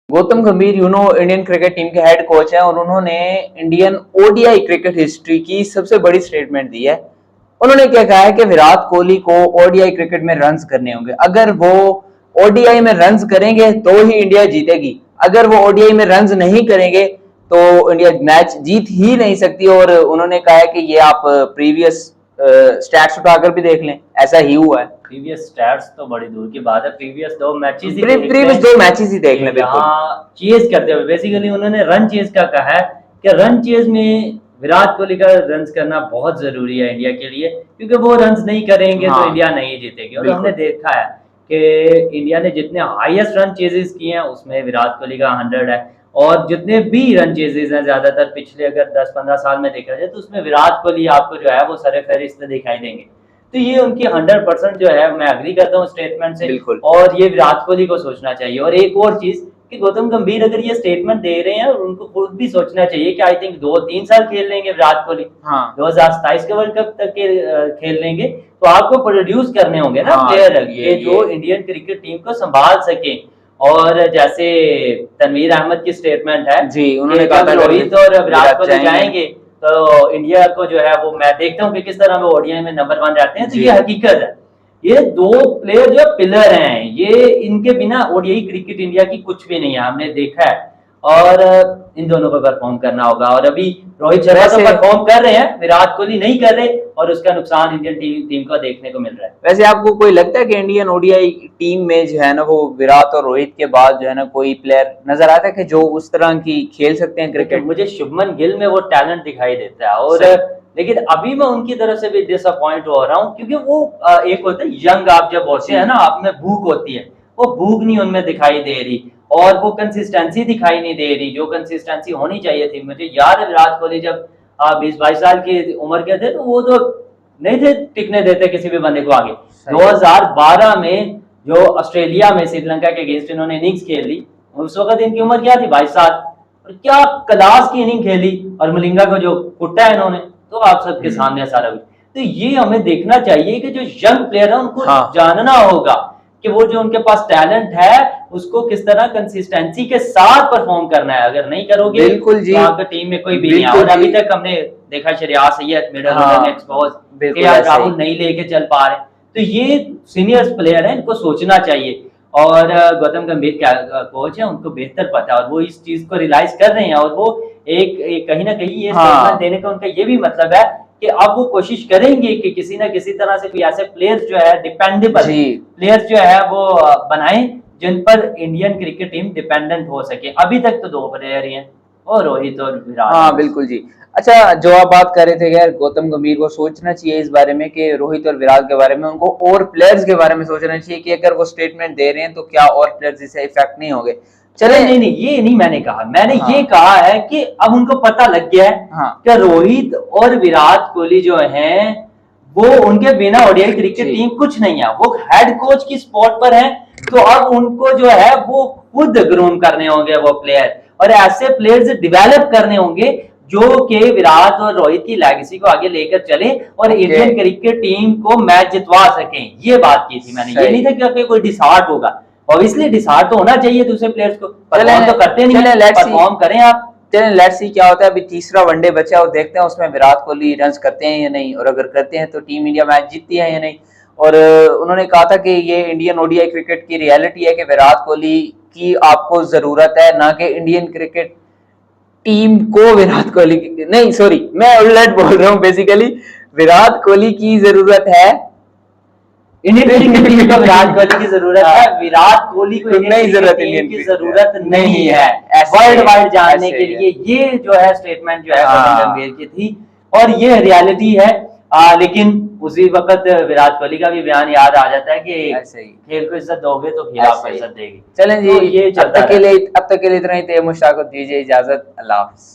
गौतम गंभीर Indian cricket team के head coach हैं और उन्होंने इंडियन ओडीआई क्रिकेट हिस्ट्री की सबसे बड़ी स्टेटमेंट दी है। उन्होंने क्या कहा है कि विराट कोहली को ओडीआई क्रिकेट में रन्स करने होंगे। अगर वो ओडीआई में रन्स करेंगे तो ही इंडिया जीतेगी, अगर वो ओडीआई में रन्स नहीं करेंगे तो इंडिया मैच जीत ही नहीं सकती। और उन्होंने कहा है कि ये आप प्रीवियस स्टैट्स उठाकर भी देख लें, ऐसा ही हुआ है। प्रीवियस स्टैट्स तो बड़ी दूर की बात है, प्रीवियस दो मैचेस ही देख लें। यहाँ चेज करते हुए बेसिकली उन्होंने रन चेज का कहा है कि रन चेज में विराट कोहली का रन्स करना बहुत जरूरी है इंडिया के लिए, क्योंकि वो रन्स नहीं करेंगे तो इंडिया नहीं जीतेगी। और हमने देखा है कि इंडिया ने जितने हाईएस्ट रन चेजेस किए हैं उसमें विराट कोहली का 100 है, और जितने भी रन चेजेस हैं ज्यादातर पिछले अगर 10-15 साल में देखा जाए तो उसमें विराट कोहली आपको जो है वो सर-ए-फहरिस्त दिखाई देंगे। तो ये उनकी 100% जो है, मैं एग्री करता हूँ स्टेटमेंट से, और ये विराट कोहली को सोचना चाहिए। और एक और चीज कि गौतम गंभीर अगर ये स्टेटमेंट दे रहे हैं और उनको खुद भी सोचना चाहिए कि आई थिंक 2-3 साल खेल लेंगे विराट कोहली, 2027 के वर्ल्ड कप तक खेल लेंगे, तो आपको प्रोड्यूस करने होंगे ना प्लेयर जो इंडियन क्रिकेट टीम को संभाल सके। और जैसे तनवीर अहमद की स्टेटमेंट है जी, उन्होंने कहा रोहित और विराट कोहली जाएंगे तो इंडिया को जो है वो मैं देखता हूँ कि किस तरह वो ओडीआई में नंबर 1 रहते हैं। तो ये हकीकत है, ये दो प्लेयर जो पिलर हैं, ये इनके बिना ओडीआई क्रिकेट इंडिया की कुछ भी नहीं है, हमने देखा है। और इन दोनों को परफॉर्म करना होगा, और अभी रोहित शर्मा तो परफॉर्म कर रहे हैं, विराट कोहली नहीं कर रहे, और उसका नुकसान इंडियन टीम को देखने को मिल रहा है। वैसे आपको कोई लगता है कि इंडियन ओडीआई टीम में जो है ना वो विराट और रोहित के बाद जो है ना कोई प्लेयर नजर आता है कि जो उस तरह की खेल सकते हैं क्रिकेट? मुझे शुभमन गिल में वो टैलेंट दिखाई देता है, और लेकिन अभी मैं उनकी तरफ से भी डिसअपॉइंट हो रहा हूँ, क्योंकि वो एक होता है यंग, आप जब होते हैं ना, आप में भूख होती है, वो भूख नहीं उनमें दिखाई दे रही, और वो कंसिस्टेंसी दिखाई नहीं दे रही जो कंसिस्टेंसी होनी चाहिए थी। मुझे याद है विराट कोहली जब 20-22 साल की उम्र के थे तो वो तो नहीं थे टिकने देते किसी भी बंदे को आगे। 2012 में जो ऑस्ट्रेलिया में श्रीलंका के अगेंस्ट इन्होंने इनिंग्स खेल ली, उस वक्त इनकी उम्र क्या थी, 22 साल, और क्या क्लास की इनिंग खेली, और मलिंगा को जो कुटा है इन्होंने, तो आप सबके सामने सारा कुछ। तो ये हमें देखना चाहिए कि जो यंग प्लेयर है उनको जानना होगा कि वो जो उनके पास टैलेंट है उसको किस तरह कंसिस्टेंसी के साथ परफॉर्म करना है। अगर नहीं करोगे बिल्कुल जी, तो आपकी टीम में कोई भी नहीं है। और अभी तक हमने देखा श्रेयस अय्यर मिडिल ऑर्डर में एक्सपोज, केएल राहुल नहीं लेके चल पा रहे, तो ये सीनियर प्लेयर है, इनको सोचना चाहिए। और गौतम गंभीर क्या कोच है, उनको बेहतर पता है, और वो इस चीज को रियलाइज कर रहे हैं, और वो एक कहीं ना कहीं ये स्टेटमेंट देने का उनका ये भी मतलब है कि अब वो कोशिश करेंगे कि किसी ना किसी तरह से कोई ऐसे प्लेयर्स जो है डिपेंडेबल प्लेयर्स जो है वो बनाएं जिन पर इंडियन क्रिकेट टीम डिपेंडेंट हो सके। अभी तक तो 2 प्लेयर ही हैं, और रोहित और विराट। हाँ बिल्कुल जी। अच्छा, जो आप बात कर रहे थे यार, गौतम गंभीर को सोचना चाहिए इस बारे में कि रोहित और विराट के बारे में, उनको और प्लेयर्स के बारे में सोचना चाहिए कि अगर वो स्टेटमेंट दे रहे हैं तो क्या और प्लेयर्स इससे इफेक्ट नहीं होंगे। चले नहीं, ये नहीं मैंने कहा, मैंने ये कहा है कि अब उनको पता लग गया है कि रोहित और विराट कोहली जो हैं वो उनके बिना ओडीआई क्रिकेट टीम कुछ नहीं है, वो हेड कोच की स्पॉट पर है, तो अब उनको जो है वो खुद ग्रूम करने होंगे वो प्लेयर, और ऐसे प्लेयर्स डेवलप करने होंगे जो कि विराट और रोहित की लेगेसी को आगे लेकर चले और इंडियन क्रिकेट टीम को मैच जितवा सकें। ये बात की थी मैंने, ये नहीं था कि कोई डिसहार्ट होगा। ऑब्वियसली डिसहार्ट तो होना चाहिए दूसरे प्लेयर्स को, परफॉर्म तो करते नहीं है, परफॉर्म करें आप। चलें लेट्स सी क्या होता है। अभी तीसरा वनडे बचा और देखते हैं उसमें विराट कोहली रन्स करते हैं या नहीं, और अगर करते हैं तो टीम इंडिया मैच जीतती है या नहीं। और उन्होंने कहा था कि ये इंडियन ओडीआई क्रिकेट की रियलिटी है कि विराट कोहली की आपको जरूरत है, ना कि इंडियन क्रिकेट टीम को विराट कोहली की नहीं, सॉरी मैं उलट बोल रहा हूँ। बेसिकली विराट कोहली की जरूरत है, इंडियन क्रिकेट टीम को विराट कोहली की जरूरत है, विराट कोहली को नहीं जरूरत, इंडियन की जरूरत नहीं है वर्ल्ड वाइड जानने के लिए। ये जो है स्टेटमेंट जो है गौतम गंभीर की थी, और ये रियलिटी है। लेकिन उसी वक्त विराट कोहली का भी बयान याद आ जाता है कि खेल को इज्जत दोगे तो खेल आपको इज्जत देगी। चलें जी, ये अब तक के लिए इतना ही थे। मुश्ताक दीजिए इजाजत, अल्लाह हाफिज।